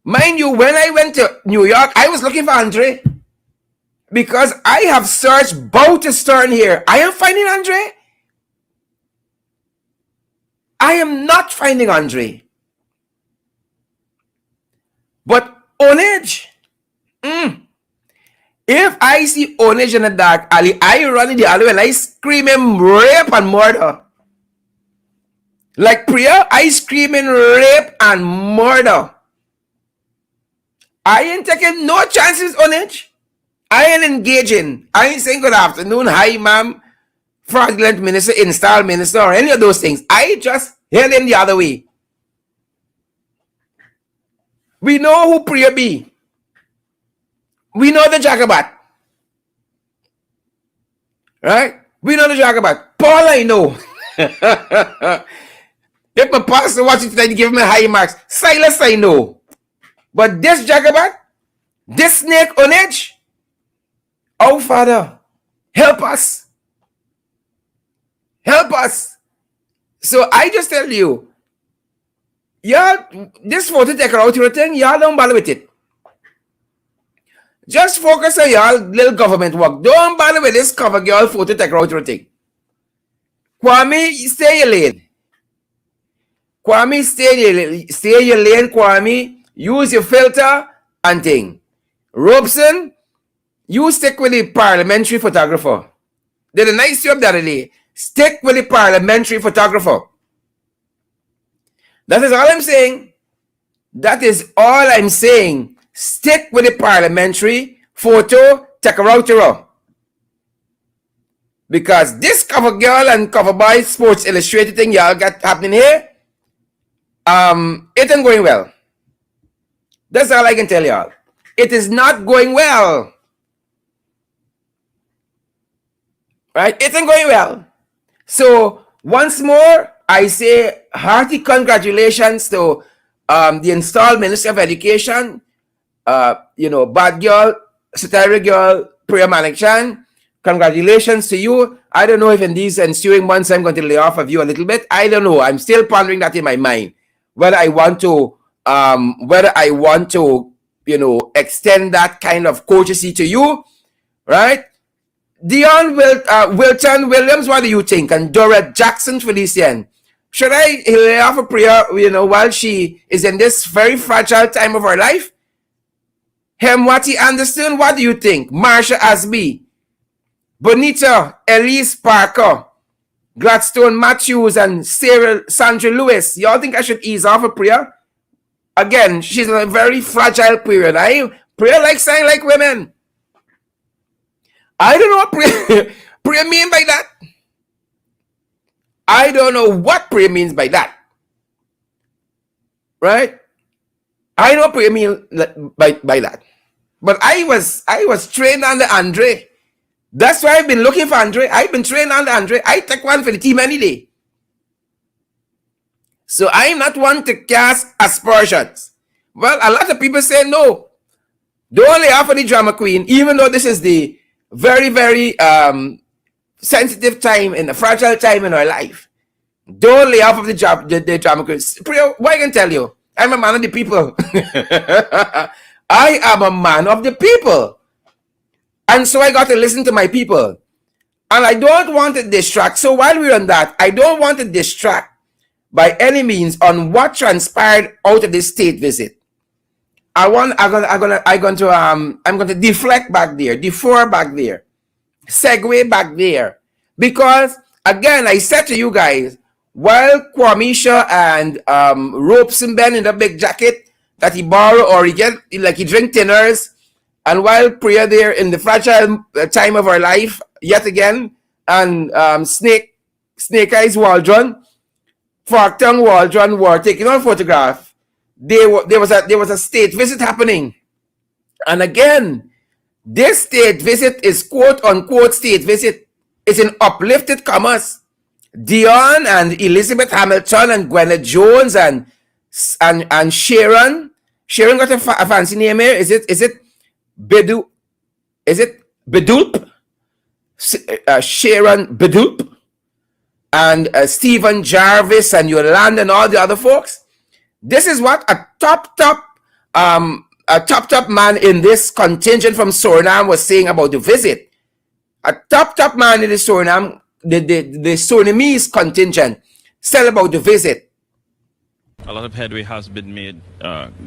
Mind you, when I went to New York, I was looking for Andre. Because I have searched bow to stern here. I am finding Andre. I am not finding Andre. But Onage. If I see Onage in the dark alley, I run in the alley and I scream him rape and murder. Like Priya, I screaming rape and murder. I ain't taking no chances on it. I ain't engaging. I ain't saying good afternoon, hi ma'am, fraudulent minister, install minister, or any of those things. I just head in the other way. We know who Priya be. We know the Jacobite. Right? We know the Jacobite. Paul, I know. If my pastor watching tonight, give me high marks. Silas, I know. But this Jacobite, this snake on edge, oh Father, help us. Help us. So I just tell you, y'all, this photo taker out your thing, y'all don't bother with it. Just focus on y'all little government work. Don't bother with this cover girl photo taker out your thing. Kwame, stay your lane. Kwame, stay your lane, Kwame. Use your filter and thing. Robson, you stick with the parliamentary photographer. Did a nice job that day. Stick with the parliamentary photographer. That is all I'm saying. That is all I'm saying. Stick with the parliamentary photo taker. Because this cover girl and cover boy Sports Illustrated thing y'all got happening here, it ain't going well. That's all I can tell y'all. It is not going well. Right? It ain't going well. So, once more, I say hearty congratulations to the installed Minister of Education, bad girl, satiric girl, Priya Manik-Chan. Congratulations to you. I don't know if in these ensuing months I'm going to lay off of you a little bit. I don't know. I'm still pondering that in my mind. Whether I want to, extend that kind of courtesy to you, right? Dion Wilton Williams, what do you think? And Dora Jackson Felician. Should I lay off a Priya, while she is in this very fragile time of her life? Hemwati Anderson, what do you think? Marsha Asby, Bonita Elise Parker, Gladstone Matthews, and Sandra Lewis. Y'all think I should ease off a Priya? Again, she's in a very fragile period. Priya likes saying like women. I don't know what Priya mean by that. I don't know what Priya means by that. Right? I know Priya mean by that. But I was trained under Andre. That's why I've been looking for Andre. I've been trained under Andre. I take one for the team any day. So I'm not one to cast aspersions. Well, a lot of people say no. Don't lay off of the drama queen, even though this is the very, very sensitive time and a fragile time in our life. Don't lay off of the drama queen. Priya, what I can tell you? I'm a man of the people. I am a man of the people. And so I got to listen to my people. And I don't want to distract. So while we're on that, I don't want to distract by any means on what transpired out of this state visit. I'm going to deflect back there, defer back there, segue back there. Because again, I said to you guys, while Kwamisha and Robeson Ben in the big jacket that he borrow or he get, like he drink tinners, and while Priya there in the fragile time of her life, yet again, and Snake Eyes Waldron, Fork Tongue Waldron were taking on photograph. There was a state visit happening. And again, this state visit is quote unquote state visit. It's in uplifted commas. Dion and Elizabeth Hamilton and Gwyneth Jones and Sharon. Sharon got a fancy name here. Is it Bedu? Is it Bedulp? Sharon Bedulp and Stephen Jarvis and Yolanda and all the other folks. This is what a top a top man in this contingent from Suriname was saying about the visit. A top man in the Suriname, the Surinamese contingent, said about the visit. A lot of headway has been made.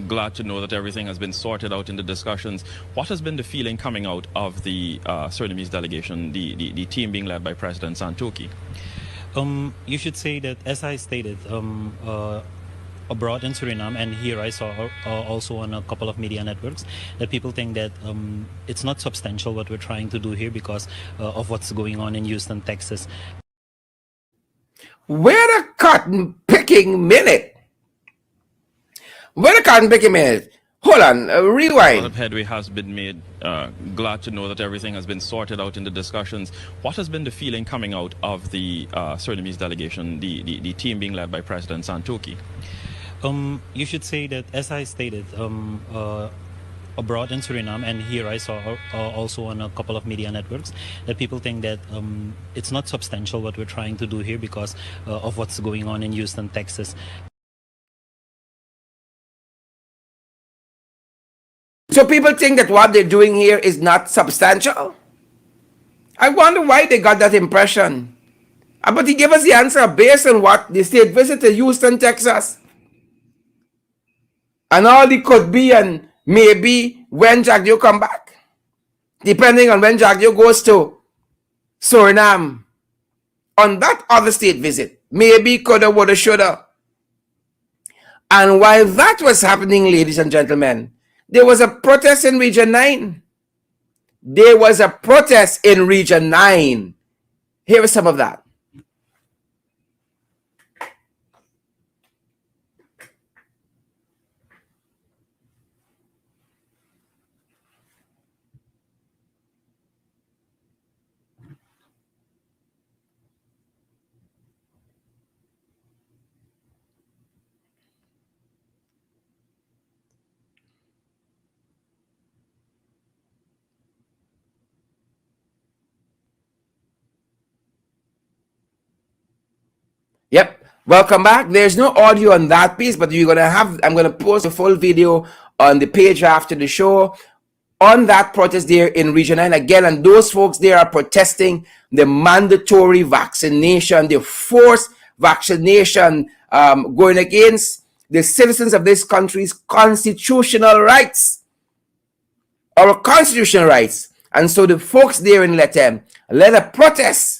Glad to know that everything has been sorted out in the discussions. What has been the feeling coming out of the Surinamese delegation, the team being led by President Santoki? You should say that, as I stated, abroad in Suriname, and here I saw also on a couple of media networks, that people think that it's not substantial what we're trying to do here because of what's going on in Houston, Texas. Where the cotton picking minute? Where the cotton picking minute? Hold on, rewind. A lot of headway has been made. Glad to know that everything has been sorted out in the discussions. What has been the feeling coming out of the Surinamese delegation, the team being led by President Santoki? You should say that, as I stated, abroad in Suriname, and here I saw also on a couple of media networks, that people think that it's not substantial what we're trying to do here because of what's going on in Houston, Texas. So people think that what they're doing here is not substantial? I wonder why they got that impression. But he gave us the answer based on what the state visit to Houston, Texas. And all it could be and maybe when Jagdio come back. Depending on when Jagdio goes to Suriname. On that other state visit. Maybe, coulda, woulda, shoulda. And while that was happening, ladies and gentlemen, there was a protest in Region 9. There was a protest in Region 9. Here is some of that. Yep. Welcome back. There's no audio on that piece, but I'm gonna post a full video on the page after the show on that protest there in Region 9 again. And those folks there are protesting the mandatory vaccination, the forced vaccination, going against the citizens of this country's constitutional rights. Our constitutional rights. And so the folks there in Letem led a protest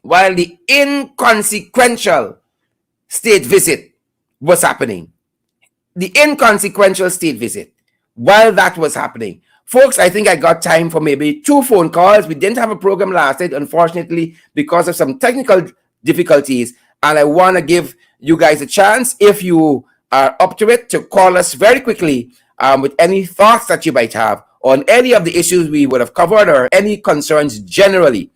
while the inconsequential state visit was happening. The inconsequential state visit, while that was happening. Folks, I think I got time for maybe 2 phone calls. We didn't have a program last night, unfortunately, because of some technical difficulties. And I want to give you guys a chance, if you are up to it, to call us very quickly with any thoughts that you might have on any of the issues we would have covered or any concerns generally.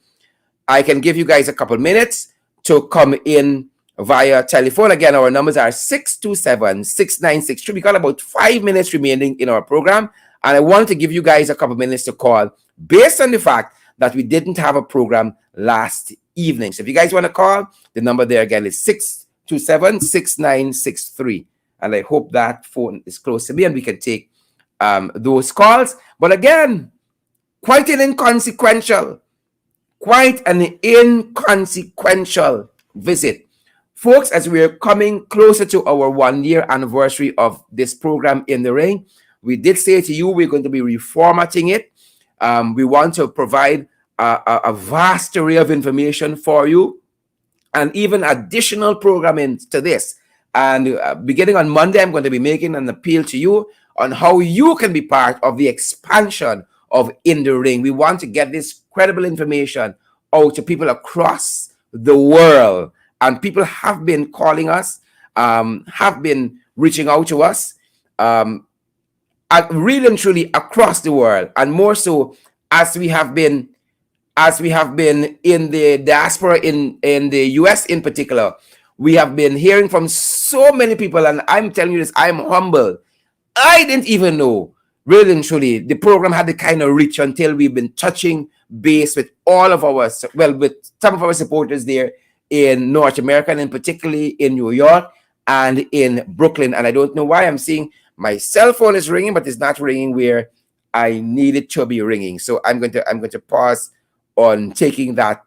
I can give you guys a couple minutes to come in via telephone. Again, our numbers are 627-6963. We got about 5 minutes remaining in our program. And I wanted to give you guys a couple minutes to call based on the fact that we didn't have a program last evening. So if you guys want to call, the number there again is 627-6963. And I hope that phone is close to me and we can take those calls. But again, quite an inconsequential visit. Folks, as we're coming closer to our 1-year anniversary of this program In the Ring, we did say to you we're going to be reformatting it. We want to provide a vast array of information for you and even additional programming to this. And beginning on Monday, I'm going to be making an appeal to you on how you can be part of the expansion of In the Ring. We want to get this credible information out to people across the world. And people have been calling us, have been reaching out to us, really and truly across the world. And more so as we have been in the diaspora in the US in particular. We have been hearing from so many people, and I'm telling you this, I'm humble. I didn't even know, really and truly, the program had the kind of reach until we've been touching base with all of our, with some of our supporters there in North America, and particularly in New York and in Brooklyn. And I don't know why I'm seeing My cell phone is ringing, but it's not ringing where I need it to be ringing. So I'm going to pause on taking that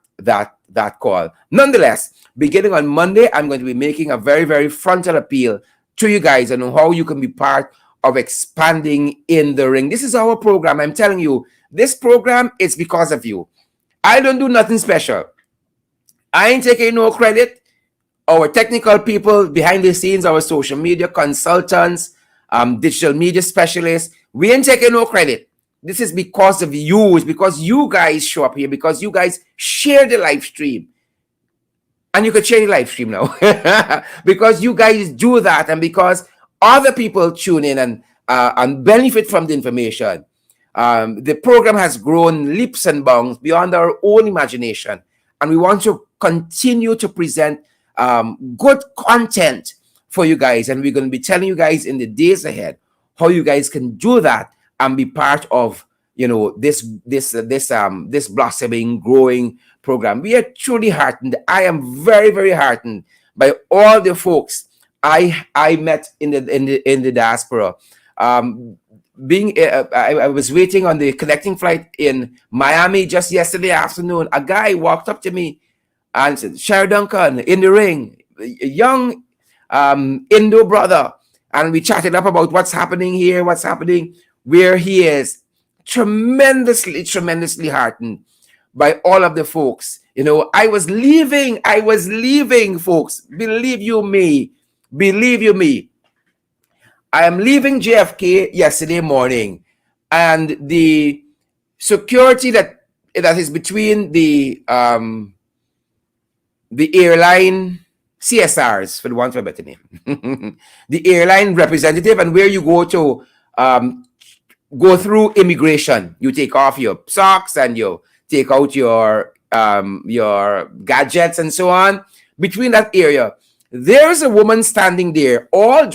call. Nonetheless, beginning on Monday, I'm going to be making a very, very frontal appeal to you guys on how you can be part of expanding in the ring. This is our program. I'm telling you, this program is because of you. I don't do nothing special. I ain't taking no credit. Our technical people behind the scenes, our social media consultants, digital media specialists, we ain't taking no credit. This is because of you. It's because you guys show up here, because you guys share the live stream. And you could share the live stream now. Because you guys do that, and because other people tune in and benefit from the information. The program has grown leaps and bounds beyond our own imagination. And we want to continue to present good content for you guys. And we're going to be telling you guys in the days ahead how you guys can do that and be part of, this blossoming, growing program. We are truly heartened. I am very, very heartened by all the folks I met in the diaspora. I was waiting on the connecting flight in Miami just yesterday afternoon. A guy walked up to me and said, "Sherry Duncan in the ring, a young Indo brother," and we chatted up about what's happening here, what's happening where he is. Tremendously heartened by all of the folks. I was leaving, folks. Believe you me. I am leaving JFK yesterday morning, and the security that is between the airline CSRs, for the want of a better name, the airline representative, and where you go to go through immigration. You take off your socks and you take out your gadgets and so on. Between that area, there's a woman standing there, all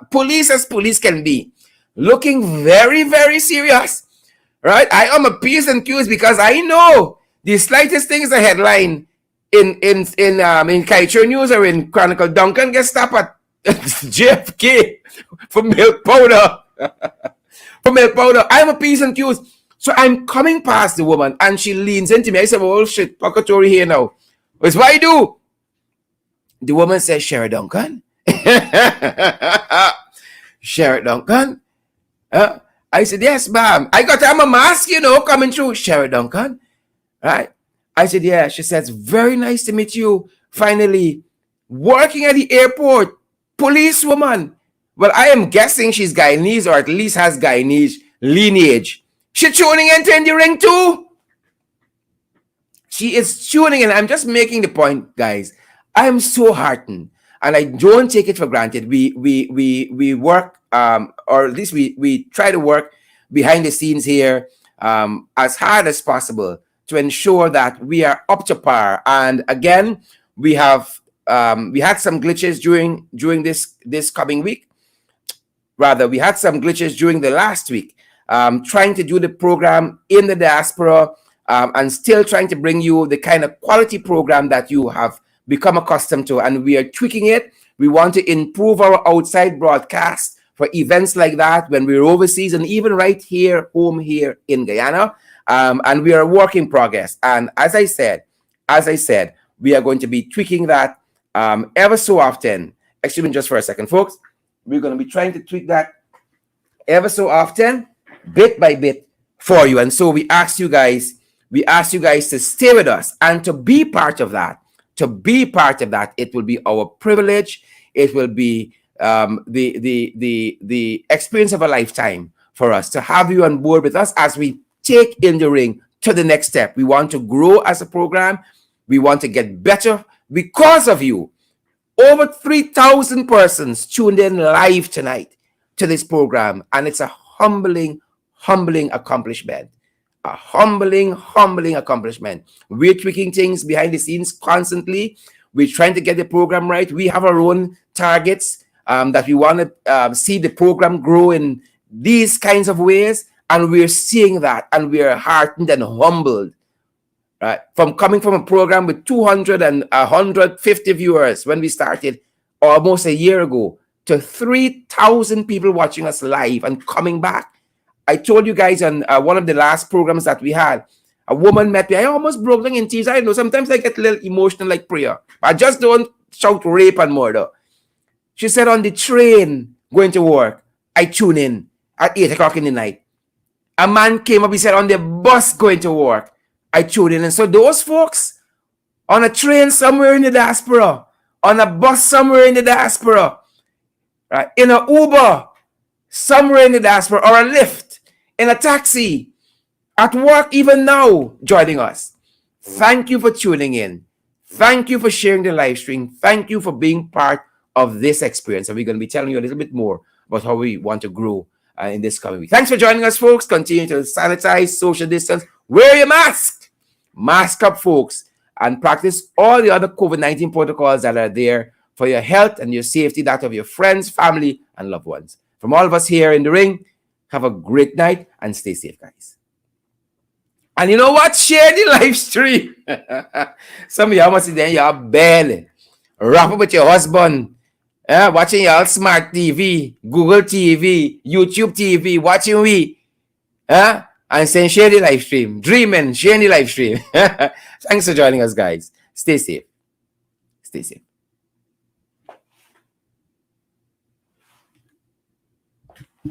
police as police can be, looking very, very serious. Right? I am a P's and Q's because I know the slightest thing is a headline in Kaiser News or in Chronicle. Duncan gets stopped at JFK for milk powder. I'm a P's and Q's. So I'm coming past the woman and she leans into me. I said, "Oh shit, Pocatory here now. What's what I do?" The woman says, "Sherry Duncan." "Sherry Duncan?" I said, "Yes, ma'am. I'm a mask, coming through." "Sherry Duncan?" Right? I said, "Yeah." She says, "Very nice to meet you. Finally, working at the airport, policewoman." Well, I am guessing she's Guyanese, or at least has Guyanese lineage. She tuning into the ring too. She is tuning in. I'm just making the point, guys. I am so heartened, and I don't take it for granted. We work, or at least we try to work behind the scenes here as hard as possible to ensure that we are up to par. And again, we had some glitches during this coming week. Rather, we had some glitches during the last week, trying to do the program in the diaspora and still trying to bring you the kind of quality program that you have become accustomed to. And we are tweaking it. We want to improve our outside broadcast for events like that when we're overseas, and even right here, home here in Guyana. And we are a work in progress. And as I said, we are going to be tweaking that ever so often. Excuse me just for a second, folks. We're going to be trying to tweak that ever so often, bit by bit for you. And so we ask you guys to stay with us and to be part of that. It will be our privilege. It will be the experience of a lifetime for us to have you on board with us as we take In the Ring to the next step. We want to grow as a program. We want to get better because of you. Over 3,000 persons tuned in live tonight to this program, and it's a humbling accomplishment. A humbling accomplishment. We're tweaking things behind the scenes constantly. We're trying to get the program right. We have our own targets that we want to see the program grow in these kinds of ways, and we're seeing that, and we're heartened and humbled. Right? From coming from a program with 200 and 150 viewers when we started almost a year ago, to 3,000 people watching us live and coming back. I told you guys on one of the last programs that we had, a woman met me. I almost broke down in tears. I know sometimes I get a little emotional like prayer. I just don't shout rape and murder. She said on the train going to work, I tune in at 8 o'clock in the night. A man came up, he said on the bus going to work, I tune in. And so those folks on a train somewhere in the diaspora, on a bus somewhere in the diaspora, right, in an Uber somewhere in the diaspora, or a Lyft, in a taxi, at work even now, joining us. Thank you for tuning in. Thank you for sharing the live stream. Thank you for being part of this experience. And we're going to be telling you a little bit more about how we want to grow in this coming week. Thanks for joining us, folks. Continue to sanitize, social distance, wear your mask. Mask up, folks, and practice all the other COVID-19 protocols that are there for your health and your safety, that of your friends, family, and loved ones. From all of us here in the ring, have a great night and stay safe, guys. And you know what? Share the live stream. Some of y'all must be there, y'all barely. Wrap up with your husband. Watching y'all smart TV, Google TV, YouTube TV, watching we. And saying share the live stream. Dreaming, share the live stream. Thanks for joining us, guys. Stay safe. Stay safe.